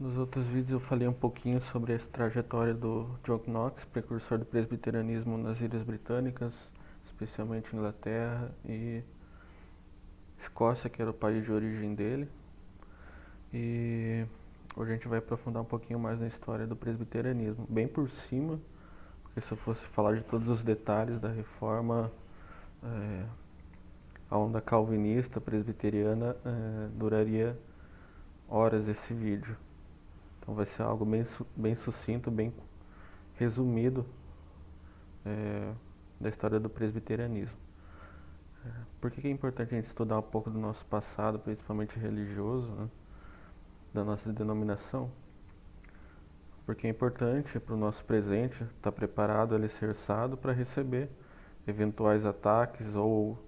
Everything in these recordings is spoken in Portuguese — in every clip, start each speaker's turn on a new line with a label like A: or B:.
A: Nos outros vídeos eu falei um pouquinho sobre a trajetória do John Knox, precursor do presbiterianismo nas Ilhas Britânicas, especialmente Inglaterra e Escócia, que era o país de origem dele. E hoje a gente vai aprofundar um pouquinho mais na história do presbiterianismo, bem por cima, porque se eu fosse falar de todos os detalhes da reforma, a onda calvinista presbiteriana, duraria horas esse vídeo. Então vai ser algo bem sucinto, bem resumido da história do presbiterianismo. Por que é importante a gente estudar um pouco do nosso passado, principalmente religioso, né, da nossa denominação? Porque é importante para o nosso presente estar preparado, alicerçado para receber eventuais ataques ou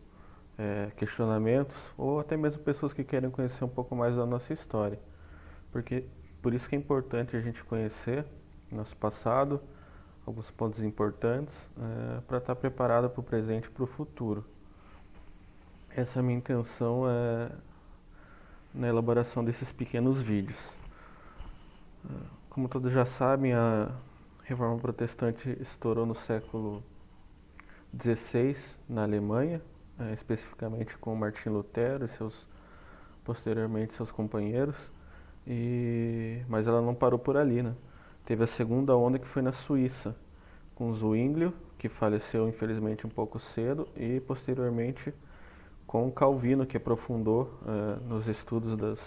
A: questionamentos, ou até mesmo pessoas que querem conhecer um pouco mais da nossa história. Porque por isso que é importante a gente conhecer nosso passado, alguns pontos importantes, para estar preparado para o presente e para o futuro. Essa é a minha intenção na elaboração desses pequenos vídeos. Como todos já sabem, a Reforma Protestante estourou no século XVI na Alemanha, especificamente com Martim Lutero e posteriormente seus companheiros. Mas ela não parou por ali, né? Teve a segunda onda, que foi na Suíça, com Zwinglio, que faleceu infelizmente um pouco cedo, e posteriormente com Calvino, que aprofundou nos estudos das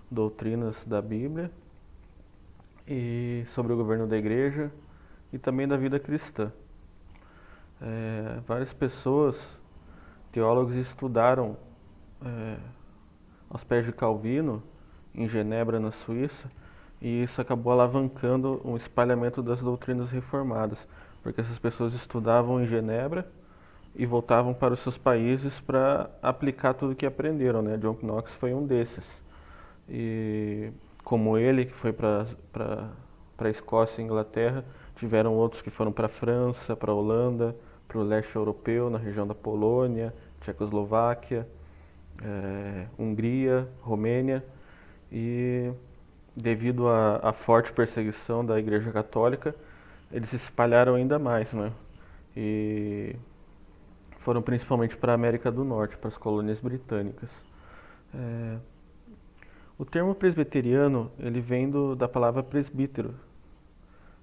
A: doutrinas da Bíblia e sobre o governo da igreja e também da vida cristã. Várias pessoas, teólogos, estudaram aos pés de Calvino em Genebra, na Suíça, e isso acabou alavancando um espalhamento das doutrinas reformadas, porque essas pessoas estudavam em Genebra e voltavam para os seus países para aplicar tudo o que aprenderam, né? John Knox foi um desses. E como ele, que foi para a Escócia e Inglaterra, tiveram outros que foram para a França, para a Holanda, para o leste europeu, na região da Polônia, Tchecoslováquia, Hungria, Romênia, e devido à forte perseguição da Igreja Católica, eles se espalharam ainda mais, né? E foram principalmente para a América do Norte, para as colônias britânicas. O termo presbiteriano, ele vem da palavra presbítero,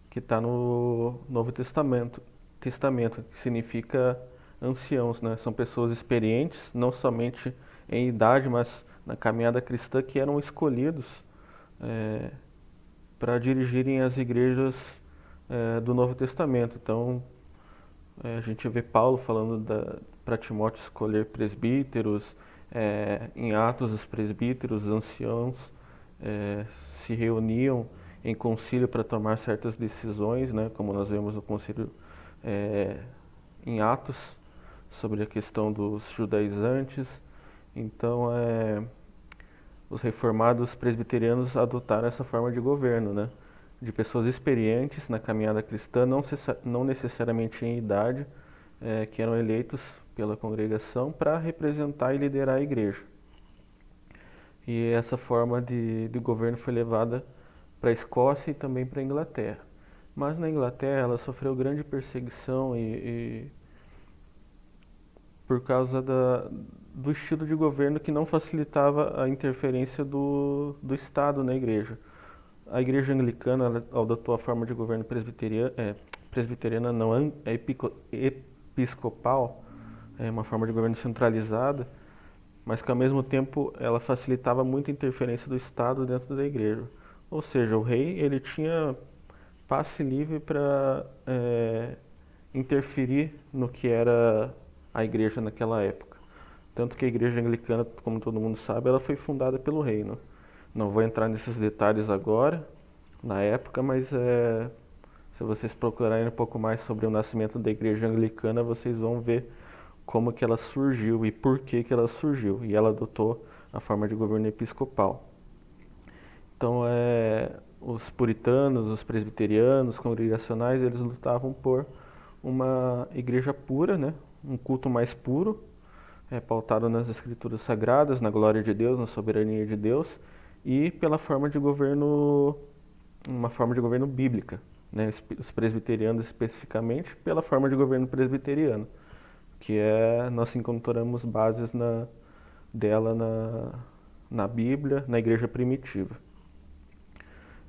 A: que está no Novo Testamento, que significa anciãos, né? São pessoas experientes, não somente em idade, mas na caminhada cristã, que eram escolhidos para dirigirem as igrejas do Novo Testamento. Então, a gente vê Paulo falando para Timóteo escolher presbíteros, em Atos os presbíteros, os anciãos, se reuniam em concílio para tomar certas decisões, né, como nós vemos no concílio em Atos, sobre a questão dos judaizantes. Então, os reformados presbiterianos adotaram essa forma de governo, né, de pessoas experientes na caminhada cristã, não necessariamente em idade, que eram eleitos pela congregação para representar e liderar a igreja. E essa forma de governo foi levada para a Escócia e também para a Inglaterra. Mas na Inglaterra ela sofreu grande perseguição e por causa do estilo de governo que não facilitava a interferência do Estado na igreja. A igreja anglicana adotou a forma de governo presbiteriana não, episcopal, uma forma de governo centralizada, mas que ao mesmo tempo ela facilitava muito a interferência do Estado dentro da igreja. Ou seja, o rei ele tinha passe livre para interferir no que era a igreja naquela época. Tanto que a igreja anglicana, como todo mundo sabe, ela foi fundada pelo rei, né? Não vou entrar nesses detalhes agora, na época, mas se vocês procurarem um pouco mais sobre o nascimento da igreja anglicana, vocês vão ver como que ela surgiu e por que que ela surgiu. E ela adotou a forma de governo episcopal. Então, os puritanos, os presbiterianos, congregacionais, eles lutavam por uma igreja pura, né? Um culto mais puro, pautado nas escrituras sagradas, na glória de Deus, na soberania de Deus, e pela forma de governo, uma forma de governo bíblica, né? Os presbiterianos especificamente pela forma de governo presbiteriano, que nós encontramos bases dela na Bíblia, na igreja primitiva.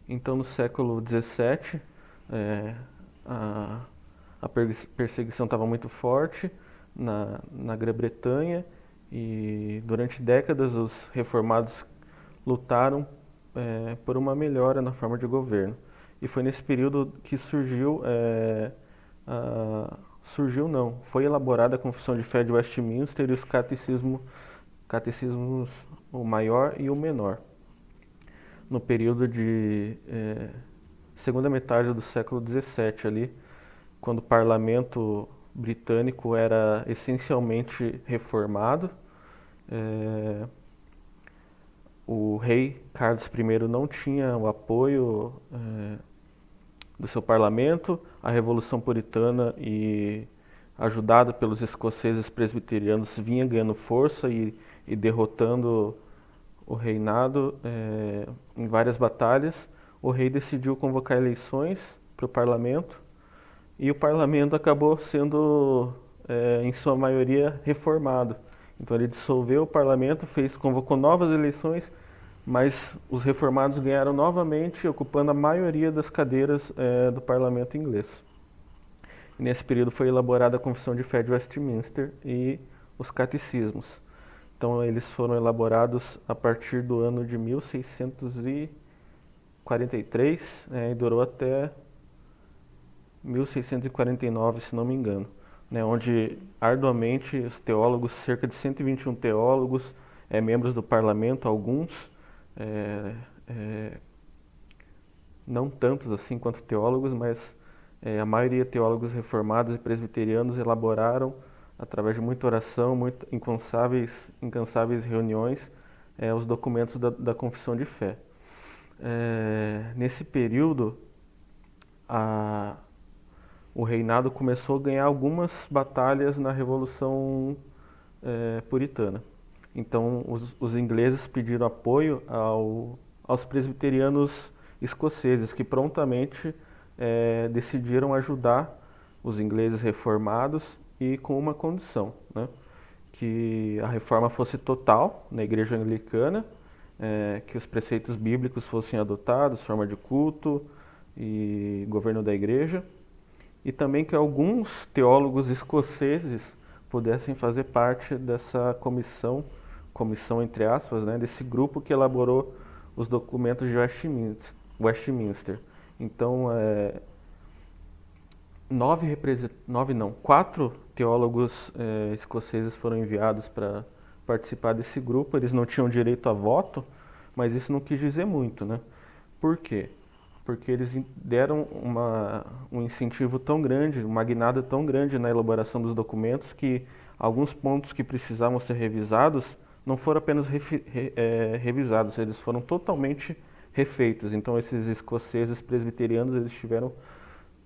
A: Então, no século XVII, é, a, a perseguição estava muito forte na Grã-Bretanha e durante décadas os reformados lutaram por uma melhora na forma de governo. E foi nesse período que surgiu não, foi elaborada a Confissão de Fé de Westminster e os catecismos, o maior e o menor. No período de segunda metade do século XVII ali, quando o parlamento britânico era essencialmente reformado, o rei Carlos I não tinha o apoio do seu parlamento, a Revolução Puritana e ajudada pelos escoceses presbiterianos vinha ganhando força e derrotando o reinado em várias batalhas. O rei decidiu convocar eleições para o parlamento e o parlamento acabou sendo, em sua maioria, reformado. Então ele dissolveu o parlamento, convocou novas eleições, mas os reformados ganharam novamente, ocupando a maioria das cadeiras do parlamento inglês. E nesse período foi elaborada a Confissão de Fé de Westminster e os catecismos. Então eles foram elaborados a partir do ano de 1643 e durou até 1649, se não me engano, né, onde arduamente os teólogos, cerca de 121 teólogos, membros do parlamento, alguns, não tantos assim quanto teólogos, mas a maioria teólogos reformados e presbiterianos elaboraram, através de muita oração, incansáveis reuniões, os documentos da Confissão de Fé. Nesse período, o reinado começou a ganhar algumas batalhas na Revolução Puritana. Então, os ingleses pediram apoio aos presbiterianos escoceses, que prontamente decidiram ajudar os ingleses reformados e com uma condição, né, que a reforma fosse total na igreja anglicana, que os preceitos bíblicos fossem adotados, forma de culto e governo da igreja, e também que alguns teólogos escoceses pudessem fazer parte dessa comissão entre aspas, né, desse grupo que elaborou os documentos de Westminster. Então, 4 teólogos escoceses foram enviados para participar desse grupo. Eles não tinham direito a voto, mas isso não quis dizer muito, né? Por quê? Porque eles deram um incentivo tão grande, uma guinada tão grande na elaboração dos documentos que alguns pontos que precisavam ser revisados não foram apenas revisados, eles foram totalmente refeitos. Então esses escoceses presbiterianos, eles tiveram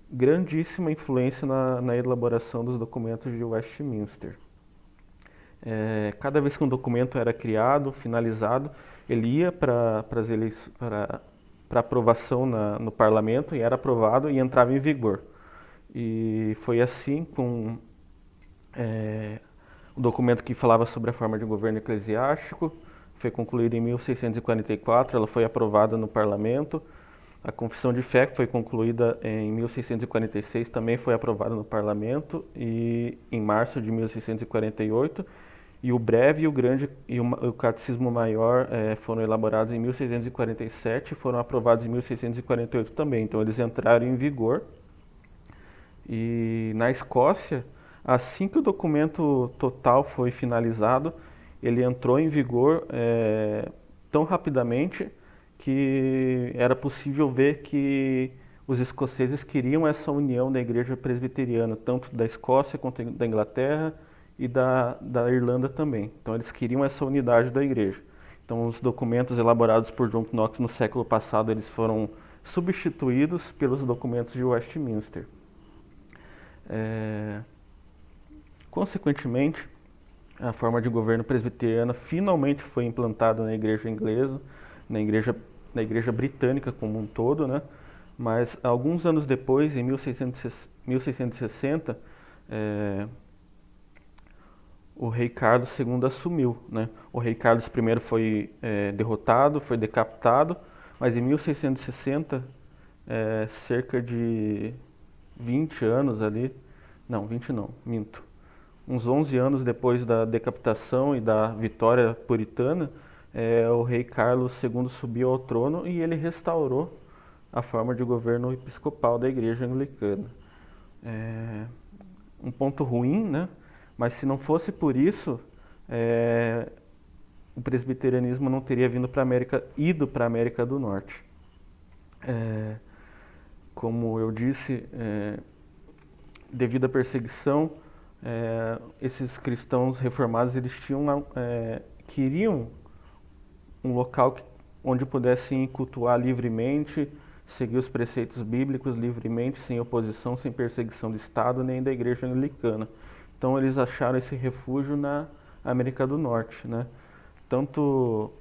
A: grandíssima influência na elaboração dos documentos de Westminster. Cada vez que um documento era criado, finalizado, ele ia para aprovação no parlamento e era aprovado e entrava em vigor. E foi assim com o documento que falava sobre a forma de governo eclesiástico, foi concluído em 1644, ela foi aprovada no parlamento. A Confissão de Fé, que foi concluída em 1646, também foi aprovada no parlamento e em março de 1648. E o Breve e o Grande e o Catecismo Maior foram elaborados em 1647 e foram aprovados em 1648 também. Então eles entraram em vigor. E na Escócia, assim que o documento total foi finalizado, ele entrou em vigor tão rapidamente que era possível ver que os escoceses queriam essa união da igreja presbiteriana, tanto da Escócia quanto da Inglaterra e da Irlanda também. Então eles queriam essa unidade da igreja. Então os documentos elaborados por John Knox no século passado, eles foram substituídos pelos documentos de Westminster. Consequentemente, a forma de governo presbiteriana finalmente foi implantada na igreja inglesa. na igreja britânica como um todo, né? Mas alguns anos depois, em 1660, o rei Carlos II assumiu, né? O rei Carlos I foi derrotado, foi decapitado, mas em 1660, cerca de 20 anos ali, não, 20 não, minto, uns 11 anos depois da decapitação e da vitória puritana, o rei Carlos II subiu ao trono e ele restaurou a forma de governo episcopal da Igreja Anglicana. É um ponto ruim, né? Mas se não fosse por isso, o presbiterianismo não teria ido para a América do Norte. Como eu disse, devido à perseguição, esses cristãos reformados eles queriam um local onde pudessem cultuar livremente, seguir os preceitos bíblicos livremente, sem oposição, sem perseguição do Estado nem da Igreja Anglicana. Então eles acharam esse refúgio na América do Norte, né? Tanto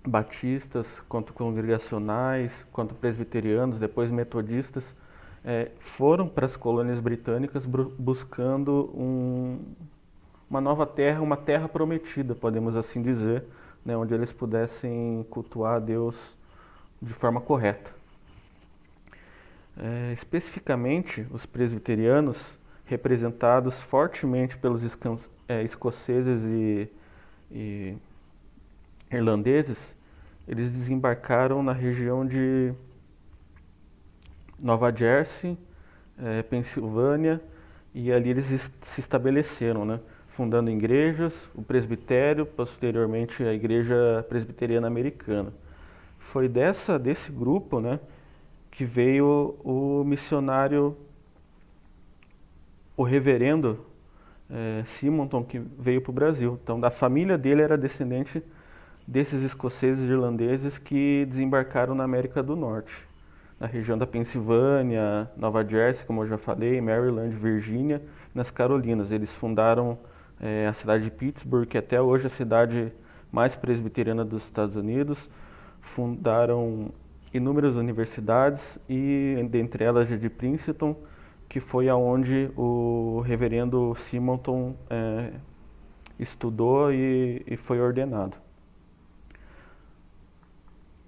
A: batistas, quanto congregacionais, quanto presbiterianos, depois metodistas, foram para as colônias britânicas buscando uma nova terra, uma terra prometida, podemos assim dizer, né, onde eles pudessem cultuar a Deus de forma correta. Especificamente, os presbiterianos, representados fortemente pelos escoceses e irlandeses, eles desembarcaram na região de Nova Jersey, Pensilvânia, e ali eles se estabeleceram, né? Fundando igrejas, o presbitério, posteriormente a Igreja Presbiteriana Americana. Foi desse grupo, né, que veio o missionário, o reverendo Simonton, que veio para o Brasil. Então, da família dele era descendente desses escoceses e irlandeses que desembarcaram na América do Norte, na região da Pensilvânia, Nova Jersey, como eu já falei, Maryland, Virgínia, nas Carolinas. Eles fundaram a cidade de Pittsburgh, que até hoje é a cidade mais presbiteriana dos Estados Unidos. Fundaram inúmeras universidades e, dentre elas, a de Princeton, que foi aonde o reverendo Simonton estudou e foi ordenado.